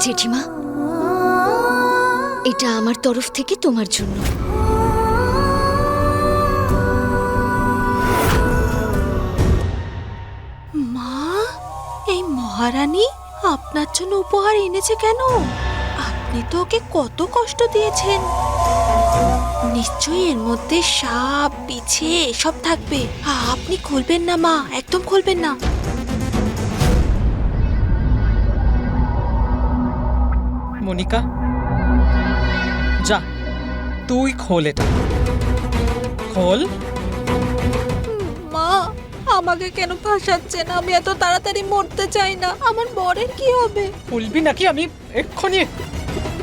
জেঠিমা, এটা আমার তরফ থেকে তোমার জন্য। মা, এই মহারানী আপনার জন্য উপহার এনেছে কেন? আপনি তো ওকে কত কষ্ট দিয়েছেন। নিশ্চয়ই এর মধ্যে সাপ বিছে এসব থাকবে। আপনি খুলবেন না মা, একদম খুলবেন না। মনিকা, যা তুই খোল এটা, খোল। মা, আমাকে কেন ফাঁসাচ্ছেন? আমি এত তাড়াতাড়ি মরতে চাই না। আমার বরের কি হবে? খুলবি নাকি আমি এক্ষুনি?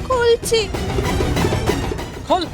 খুলছি। খোল।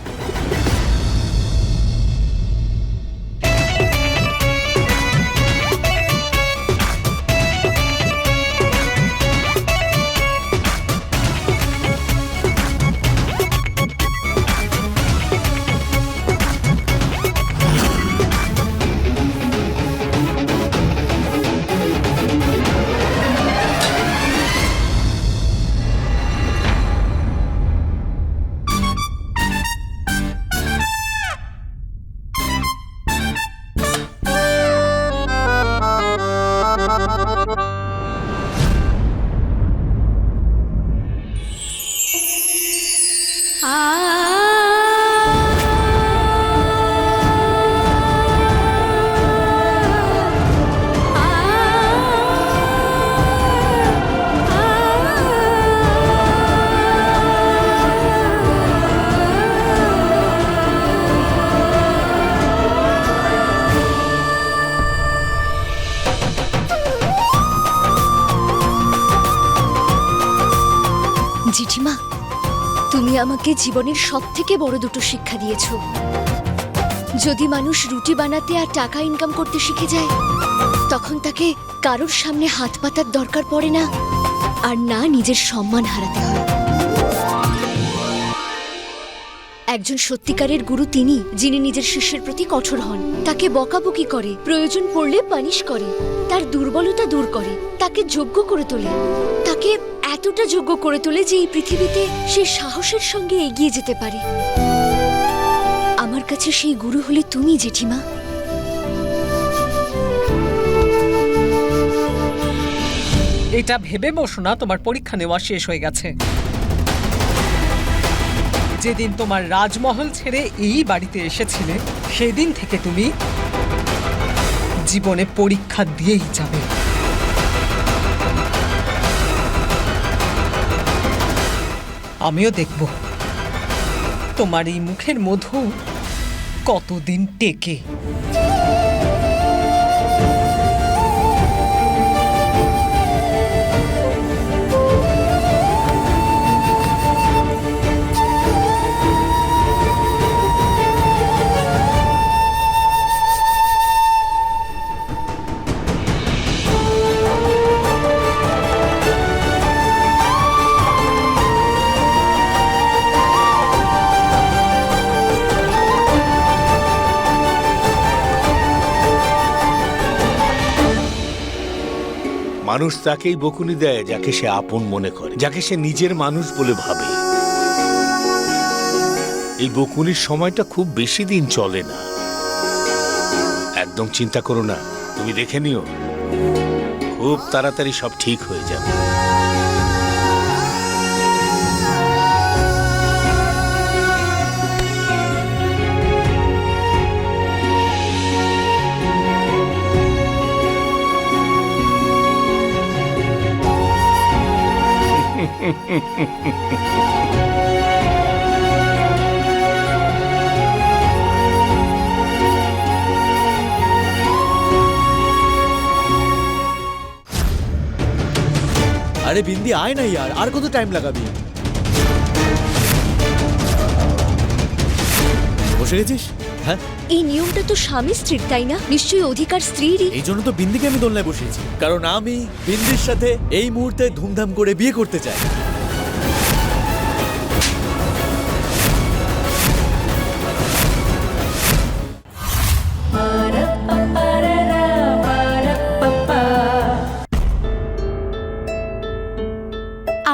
জেঠিমা, তুমি আমাকে জীবনের সবথেকে বড় দুটো শিক্ষা দিয়েছ। যদি মানুষ রুটি বানাতে আর টাকা ইনকাম করতে শিখে যায়, তখন তাকে কারোর সামনে হাত পাতার দরকার পড়ে না, আর না নিজের সম্মান হারাতে হয়। একজন সত্যিকারের গুরু তিনি, যিনি নিজের শিষ্যের প্রতি কঠোর হন, তাকে বকাবকি করে, প্রয়োজন পড়লে পানিশ করে, তার দুর্বলতা দূর করে, তাকে যোগ্য করে তোলে, তাকে এতটা যোগ্য করে তোলে যে এই পৃথিবীতে সে সাহসের সঙ্গে এগিয়ে যেতে পারে। আমার কাছে সেই গুরু হলে তুমি, জেঠিমা। এটা ভেবে বসো না তোমার পরীক্ষা নেওয়া শেষ হয়ে গেছে। যেদিন তোমার রাজমহল ছেড়ে এই বাড়িতে এসেছিলে, সেদিন থেকে তুমি জীবনে পরীক্ষা দিয়েই যাবে। আমিও দেখব তোমার এই মুখের মধু কতদিন টেকে। মানুষ তাকেই বকুনি দেয় যাকে সে আপন মনে করে, যাকে সে নিজের মানুষ বলে ভাবে। এই বকুনির সময়টা খুব বেশি দিন চলে না। একদম চিন্তা করো না, তুমি দেখে নিও, খুব তাড়াতাড়ি সব ঠিক হয়ে যাবে। আরে বিন্দি, আয় না ইয়ার, আর কত টাইম লাগাবি? বসে গেছিস? হ্যাঁ, এই নিয়মটা তো স্বামী স্ত্রীর, তাই না? নিশ্চয়ই অধিকার স্ত্রীরই। এই জন্য তো বিন্দিকে আমি দোলনায় বসিয়েছি, কারণ আমি বিন্দির সাথে এই মুহূর্তে ধুমধাম করে বিয়ে করতে চাই।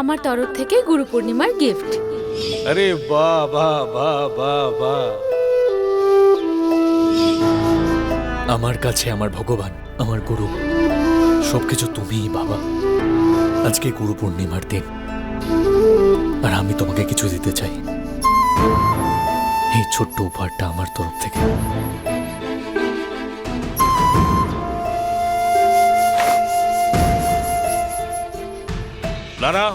আমার তরফ থেকে গুরু পূর্ণিমার গিফট। আরে বাহ বাহ বাহ বাহ বাহ। আমার কাছে আমার ভগবান, আমার গুরু, সবকিছু তুমিই বাবা। আজকে গুরু পূর্ণিমার দিন, আর আমি তোমাকে কিছু দিতে চাই। এই ছোট্ট উপহারটা আমার তরফ থেকে। দাঁড়াও।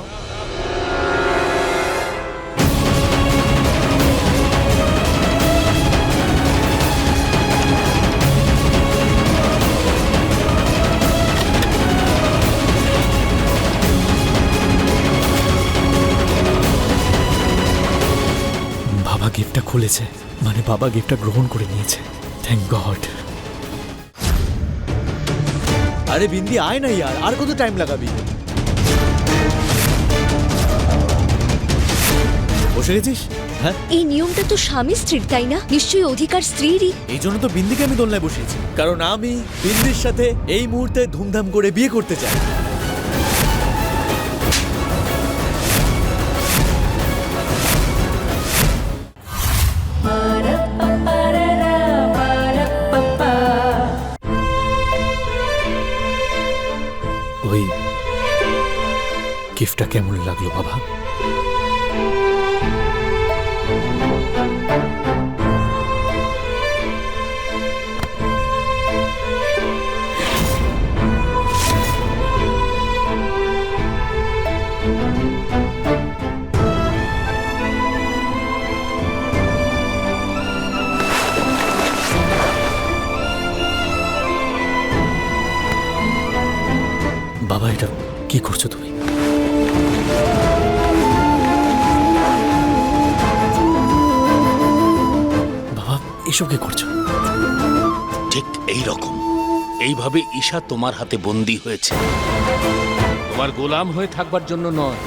বাবা গিফটটা খুলেছে, মানে বাবা গিফটটা গ্রহণ করে নিয়েছে। Thank god. আরে বিন্দি, আয় না ইয়ার, আর কত টাইম লাগাবি? বসে গেছিস? হ্যাঁ, এই নিয়মটা তো স্বামী স্ত্রীর, তাই না? নিশ্চয়ই অধিকার স্ত্রীরই। এই জন্য তো বিন্দিকে আমি দোলনায় বসিয়েছি, কারণ আমি বিন্দির সাথে এই মুহূর্তে ধুমধাম করে বিয়ে করতে চাই। ওই গিফটটা কেমন লাগলো বাবা? বাবা, এটা কি করছো তুমি? বাবা, এসব কি করছো? ঠিক এই রকম, এইভাবে ঈশা তোমার হাতে বন্দী হয়েছে, তোমার গোলাম হয়ে থাকবার জন্য নয়।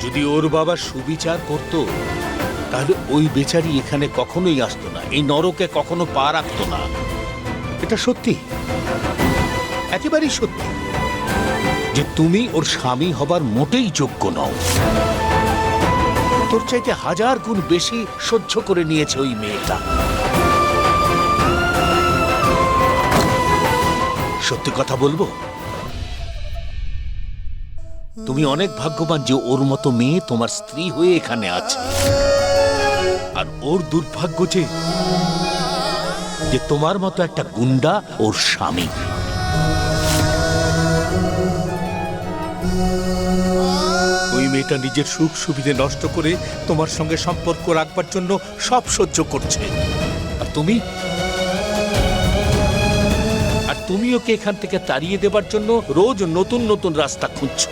যদি ওর বাবা সুবিচার করত, তাহলে ওই বেচারি এখানে কখনোই আসতো না, এই নরকে কখনো পা রাখতো না। এটা সত্যি, একেবারেই সত্যি যে তুমি ওর স্বামী হবার মোটেই যোগ্য নও। তোর চাইতে 1000 গুণ বেশি সহ্য করে নিয়েছে ওই মেয়েটা। সত্যি কথা বলবো, তুমি অনেক ভাগ্যবান যে ওর মতো মেয়ে তোমার স্ত্রী হয়ে এখানে আছে। আর ওর দুর্ভাগ্য যে তোমার মতো একটা গুন্ডা ওর স্বামী। ওই মেয়েটা নিজের সুখ সুবিধে নষ্ট করে তোমার সঙ্গে সম্পর্ক রাখবার জন্য সব সহ্য করছে, আর তুমি ওকে এখান থেকে তাড়িয়ে দেবার জন্য রোজ নতুন নতুন রাস্তা খুঁজছো।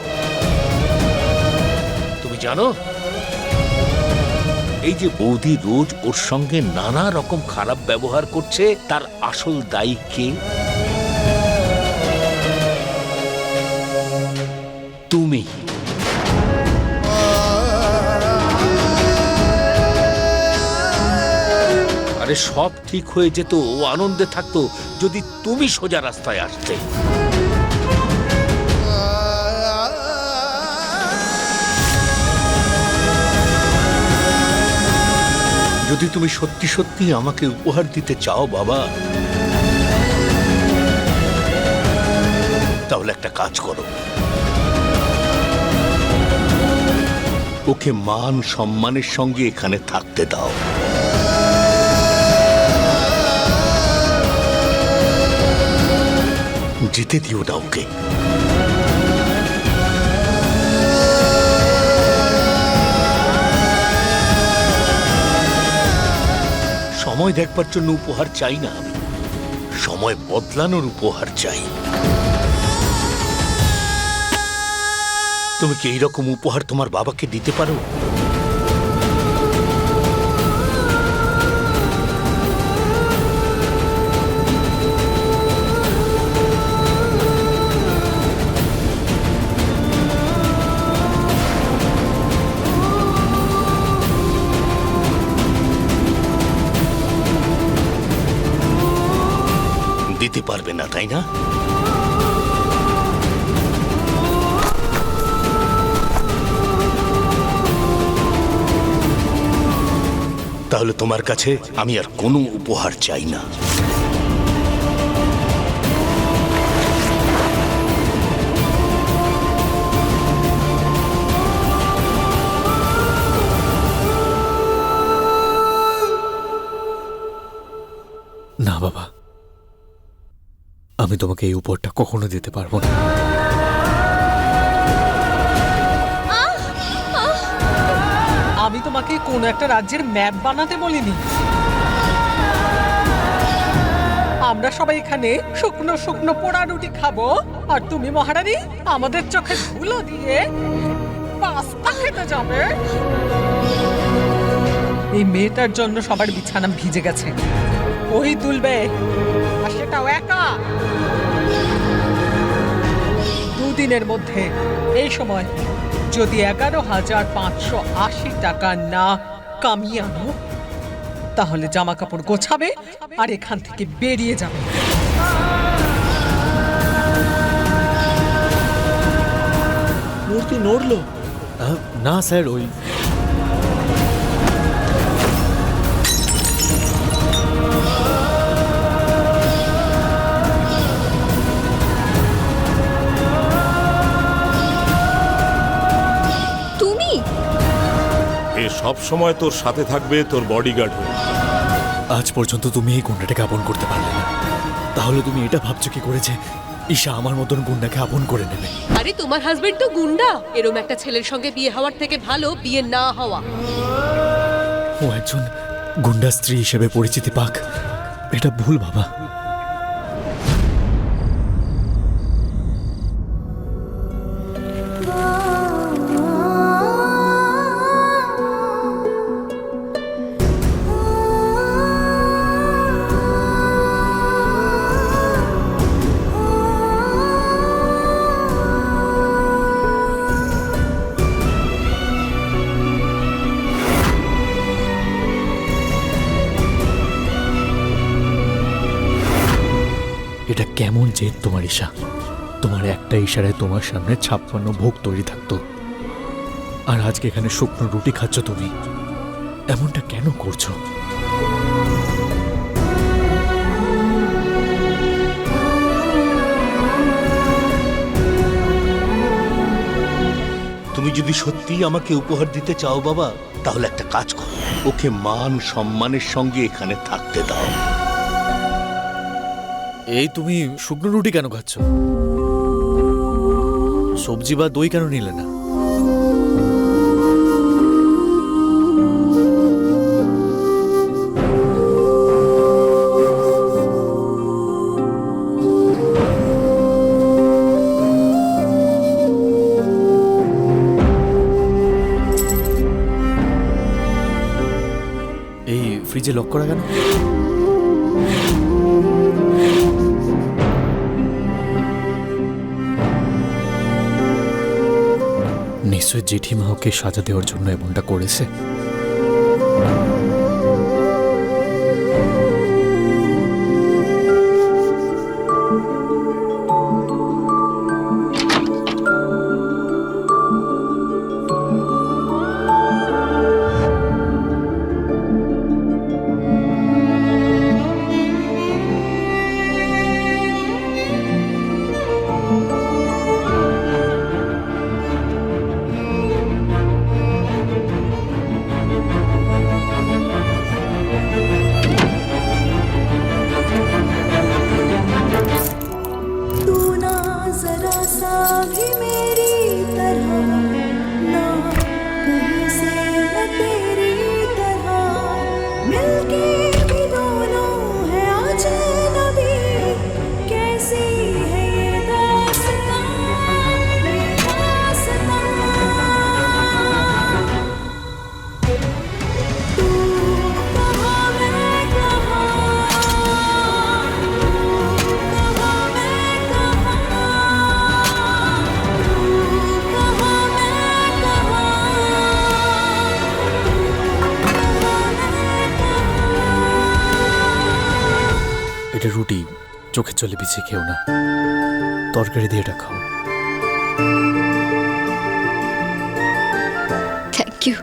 তুমি জানো, এই যে বৌদি রোজ ওর সঙ্গে নানা রকম খারাপ ব্যবহার করছে, তার আসল দায়ী কে? তুমি। আরে সব ঠিক হয়ে যেত, ও আনন্দে থাকতো যদি তুমি সোজা রাস্তায় আসতে। যদি তুমি সত্যি সত্যি আমাকে উপহার দিতে চাও বাবা, তাহলে একটা কাজ করো, ওকে মান সম্মানের সঙ্গে এখানে থাকতে দাও। যেতে দিও না ওকে। সময় দেখবার জন্য উপহার চাই না আমি, সময় বদলানোর উপহার চাই। তুমি কি এইরকম উপহার তোমার বাবাকে দিতে পারো? দিতে পারবে না, তাই না? তাহলে তোমার কাছে আমি আর কোনো উপহার চাই না। না বাবা, আমি তোমাকে এই উপহারটা কখনো দিতে পারবো না। আমি তোমাকে কোনো একটা রাজ্যের ম্যাপ বানাতে বলিনি। আমরা সবাই এখানে শুকনো শুকনো পোড়া রুটি খাবো, আর তুমি মহারানী আমাদের চোখে ধুলো দিয়ে পাস্তা খেতে যাবে। এই মেয়েটার জন্য সবার বিছানা ভিজে গেছে, ওই তুলবে, আর সেটাও একা। দুদিনের মধ্যে এই সময় যদি 11,580 টাকা না কামিয়ে আনো, তাহলে জামা কাপড় গোছাবে আর এখান থেকে বেরিয়ে যাবে। মূর্তি নড়লো? না স্যার, ওই তুমি এ সব সময় তোর সাথে থাকবে, তোর বডিগার্ড হয়ে। আজ পর্যন্ত তুমি এই গুন্ডাটাকে আপন করতে পারলে না, তাহলে তুমি এটা ভাবছো কি করেছে ঈশা আমার মতন গুন্ডাকে আপন করে নেবে? আরে তোমার হাজবেন্ড তো গুন্ডা, এরম একটা ছেলের সঙ্গে বিয়ে হওয়ার থেকে ভালো বিয়ে না হওয়া। ও একজন গুন্ডা স্ত্রী হিসেবে পরিচিতি পাক, এটা ভুল বাবা। এটা কেমন জেদ তোমার ঈশা? তোমার একটা ইশারায় তোমার সামনে 56 ভোগ তৈরি থাকতো, আর আজকে এখানে শুকনো রুটি খাচ্ছ তুমি। এমনটা কেন করছো? তুমি যদি সত্যিই আমাকে উপহার দিতে চাও বাবা, তাহলে একটা কাজ করো, ওকে মান সম্মানের সঙ্গে এখানে থাকতে দাও। এই তুমি শুকনো রুটি কেন খাচ্ছ? সবজি বা দই কেন নিলে না? এই ফ্রিজে লক করা কেন? নিশ্চয় জেঠিমা ওকে সাজা দেওয়ার জন্য এমনটা করেছে। এটা রুটি, চোখের জলে ভিজিয়ে খেও না, তরকারি দিয়ে এটা খাও। Thank you.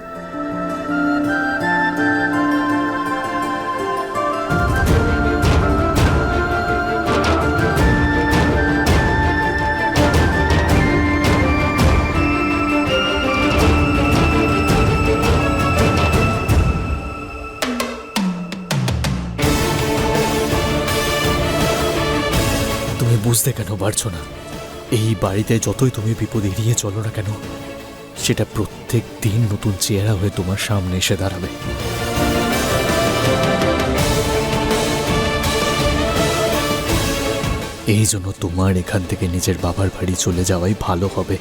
তুমি বুঝতে কেন পারছো না? এই বাড়িতে যতই তুমি বিপদ এড়িয়ে চলো না কেন, সেটা প্রত্যেক দিন নতুন চেহারা হয়ে তোমার সামনে এসে দাঁড়াবে। এই জন্য তোমার এখান থেকে নিজের বাবার বাড়ি চলে যাওয়াই ভালো হবে।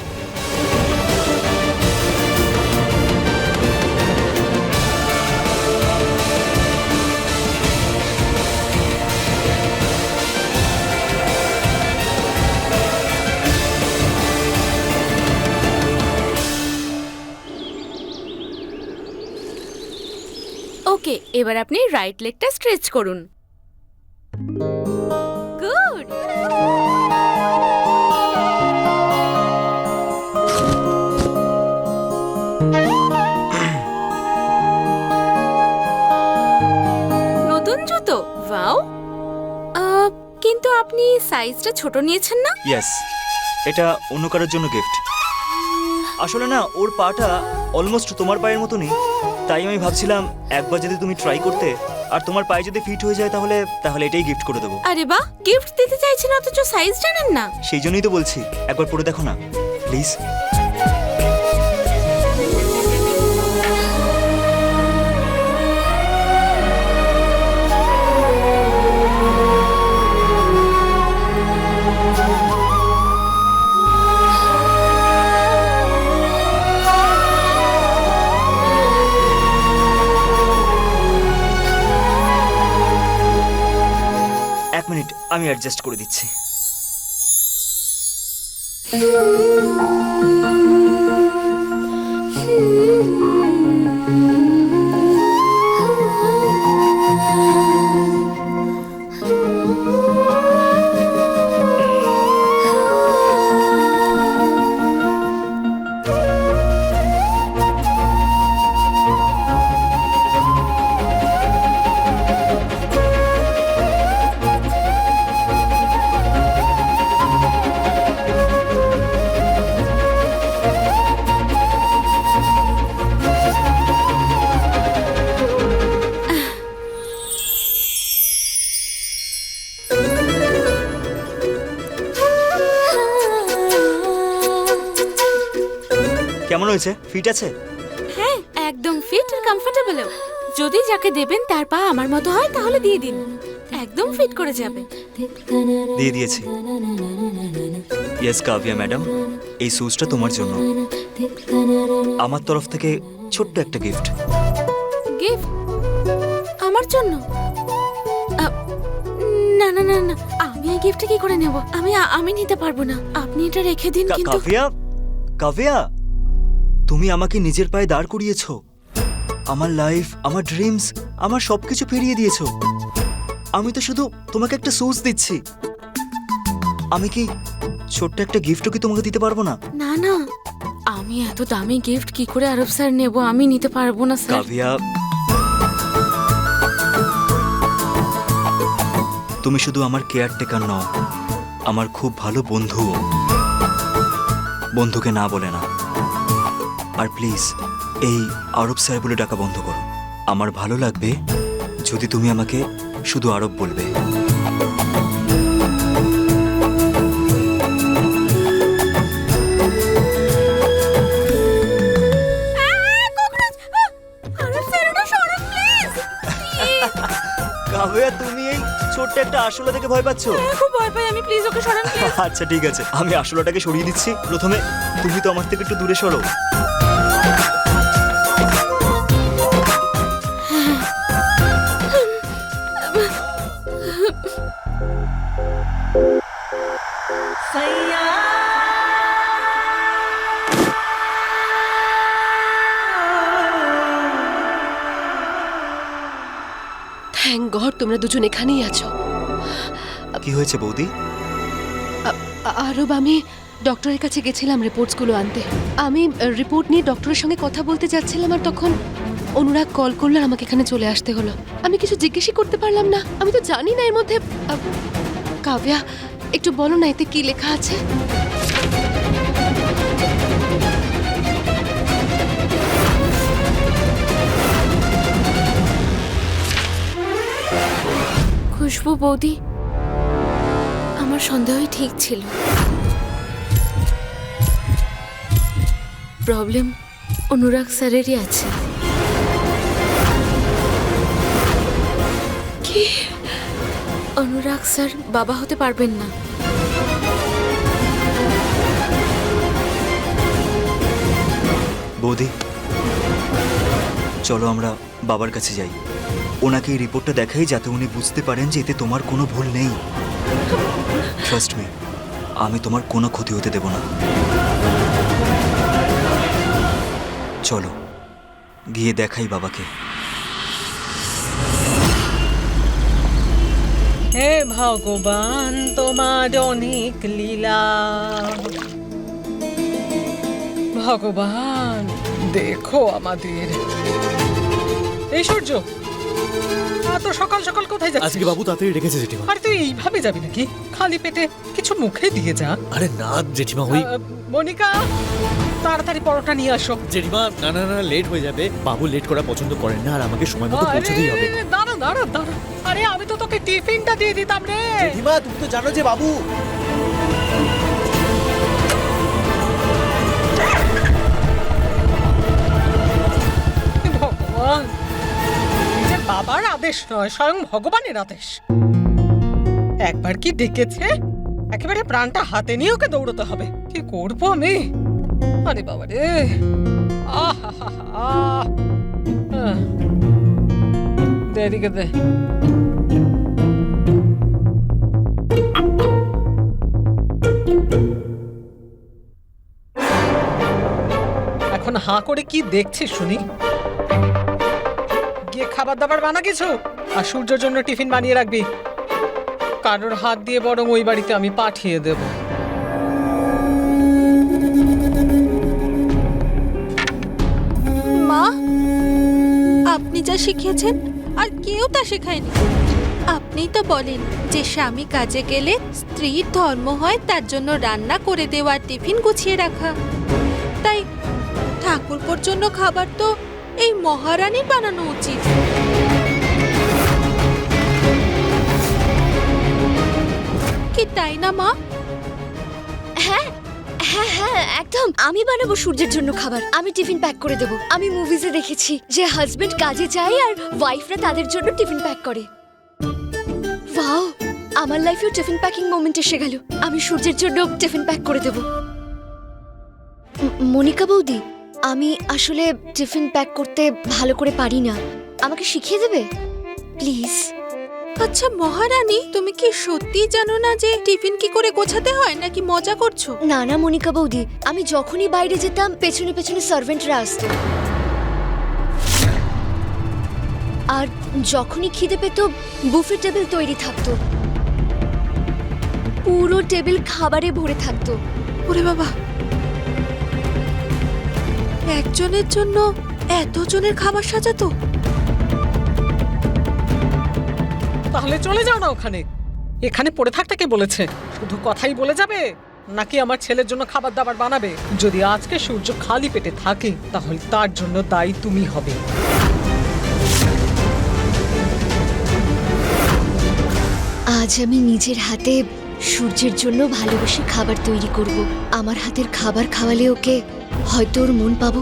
ওকে, এবার আপনি রাইট লেগটা স্ট্রেচ করুন। গুড। নতুন জুতো, ওয়াও। কিন্তু আপনি সাইজটা ছোট নিয়েছেন না? ইয়েস, এটা অন্য কারোর জন্য গিফট। আসলে না, ওর পাটা অলমোস্ট তোমার পায়ের মতনই, তাই আমি ভাবছিলাম একবার যদি তুমি ট্রাই করতে আর তোমার পায়ে যদি ফিট হয়ে যায় তাহলে তাহলে এটাই গিফট করে দেবো। আরে বাহ, গিফট দিতে চাইছেন অথচ সাইজ জানেন না? সেই জন্যই তো বলছি, একবার পরে দেখো না প্লিজ। এক মিনিট, আমি অ্যাডজাস্ট করে দিচ্ছি। কেমন হয়েছে? ফিট আছে? হ্যাঁ, একদম ফিট আর কমফোর্টেবলও। যদি যাকে দেবেন তার পা আমার মতো হয় তাহলে দিয়ে দিন, একদম ফিট করে যাবে। দিয়ে দিয়েছি। ইয়েস কাভিয়া ম্যাডাম, এই শুজটা তোমার জন্য আমার তরফ থেকে ছোট্ট একটা গিফট। গিফট আমার জন্য? না না না না, আমি এই গিফটটা কি করে নেব? আমি নিতে পারবো না, আপনি এটা রেখে দিন। কিন্তু কাভিয়া, কাভিয়া, তুমি আমাকে নিজের পায়ে দাঁড় করিয়েছো, আমার লাইফ, আমার ড্রিমস, আমার সবকিছু ফিরিয়ে দিয়েছো। আমি তো শুধু তোমাকে একটা শুজ দিচ্ছি, আমি কি ছোট্ট একটা গিফটও কি তোমাকে দিতে পারবো না? না না, আমি এত দামি গিফট কি করে আরব স্যার নেব? আমি নিতে পারবো না স্যার। কাভিয়া, তুমি শুধু আমার কেয়ারটেকার নও, আমার খুব ভালো বন্ধুও। বন্ধুকে না বলে না। আর প্লিজ এই আরব স্যার বলে ডাকা বন্ধ করো। আমার ভালো লাগবে যদি তুমি আমাকে শুধু আরব বলবে। কাভিয়া, তুমি এই ছোট্ট একটা আরশোলা থেকে ভয় পাচ্ছো? খুব ভয় পাই আমি, প্লিজ ওকে সরান। আচ্ছা ঠিক আছে, আমি আরশোলাটাকে সরিয়ে দিচ্ছি। প্রথমে তুমি তো আমার থেকে একটু দূরে সরো। থ্যাংক গড তোমরা দুজন এখানেই আছো। কি হয়েছে বৌদি? আরব, আমি ডক্টরের কাছে গেছিলাম রিপোর্টসগুলো আনতে। আমি রিপোর্ট নিয়ে ডক্টরের সঙ্গে কথা বলতে যাচ্ছিলাম আর তখন অনুরাগ কল করলো আর আমাকে এখানে চলে আসতে হলো। আমি কিছু জিজ্ঞেসই করতে পারলাম না, আমি তো জানি না এর মধ্যে। কাভিয়া, একটু বলো না এতে কি লেখা আছে? খুশবু বৌদি, আমার আমার সন্দেহই ঠিক ছিল। প্রবলেম অনুরাগ স্যারেরই আছে। কি? অনুরাগ স্যার বাবা হতে পারবেন না। বৌদি, চলো আমরা বাবার কাছে যাই। ওনাকে এই রিপোর্টটা দেখাই যাতে উনি বুঝতে পারেন যে এতে তোমার কোনো ভুল নেই। ট্রাস্ট মি, আমি তোমার কোনো ক্ষতি হতে দেব না। চলো গিয়ে দেখাই বাবাকে। হে ভগবান, তোমার অনেক লীলা। ভগবান দেখো আমাদের। এই সূর্য, এত সকাল সকাল কোথায় যাচ্ছিস? আজকে বাবু তাড়াতাড়ি রেখেছে জেঠিমা। আর তুই এইভাবে যাবি নাকি? খালি পেটে কিছু মুখে দিয়ে যা। আরে না জেঠিমা, ওই মনিকা, তাড়াতাড়ি পরোটা নিয়ে আসো। জেঠিমা, না না না, লেট হয়ে যাবে। বাবু লেট করা পছন্দ করেন না, আর আমাকে সময় মতো পৌঁছতেই হবে। দাঁড়া দাঁড়া দাঁড়া, আরে আমি তো তোকে টিফিনটা দিয়ে দিতাম রে। জেঠিমা, তুমি তো জানো যে বাবু। ভগবান, নিজের বাবার আদেশ নয়, স্বয়ং ভগবানের আদেশ। একবার কি ডেকেছে, একেবারে প্রাণটা হাতে নিয়ে ওকে দৌড়তে হবে। কি করবো আমি? আরে বাবা রে, দে এদিকে দে। এখন হাঁ করে কি দেখছিস শুনি? গিয়ে খাবার দাবার বানা কিছু, আর সূর্যের জন্য টিফিন বানিয়ে রাখবি। কারোর হাত দিয়ে বরং ওই বাড়িতে আমি পাঠিয়ে দেব। মা, আপনি যা শিখিয়েছেন আর কেউ তা শেখায়নি। আপনিই তো বলেন যে স্বামী কাজে গেলে স্ত্রীর ধর্ম হয় তার জন্য রান্না করে দেওয়া, টিফিন গুছিয়ে রাখা। তাই ঠাকুরপোর জন্য খাবার তো এই মহারানীর বানানো উচিত। কি তাই না মা? হ্যাঁ হ্যাঁ হ্যাঁ, একদম। আমি বানাবো সূর্যের জন্য খাবার, আমি টিফিন প্যাক করে দেবো। আমি মুভিজে দেখেছি যে হাজবেন্ড কাজে যায় আর ওয়াইফরা তাদের জন্য টিফিন প্যাক করে। ওয়াও, আমার লাইফেও টিফিন প্যাকিং মোমেন্ট এসে গেল। আমি সূর্যের জন্য টিফিন প্যাক করে দেবো। মনিকা বৌদি, আমি আসলে টিফিন প্যাক করতে ভালো করে পারি না, আমাকে শিখিয়ে দেবে প্লিজ? আচ্ছা মহারানী, তুমি কি সত্যি জানো না যে টিফিন কি করে গোছাতে হয়, নাকি মজা করছো? না না মনিকা বৌদি, আমি যখনই বাইরে যেতাম পেছনে পেছনে সার্ভেন্টরা আসতো, আর যখনই খিদে পেত বুফে টেবিল তৈরি থাকতো, পুরো টেবিল খাবারে ভরে থাকতো। ওরে বাবা, একজনের জন্য এতজনের খাবার সাজাতো? তাহলে চলে যাও না ওখানে। এখানে পড়ে থাকতে কে বলেছে? শুধু কথাই বলে যাবে, নাকি আমার ছেলের জন্য খাবার দাবার বানাবে? যদি আজকে সূর্য খালি পেটে থাকে তাহলে তার জন্য দায়ী তুমি হবে। আজ আমি নিজের হাতে সূর্যের জন্য ভালোবেসে খাবার তৈরি করব। আমার হাতের খাবার খাওয়ালে ওকে হয়তো ওর মন পাবো।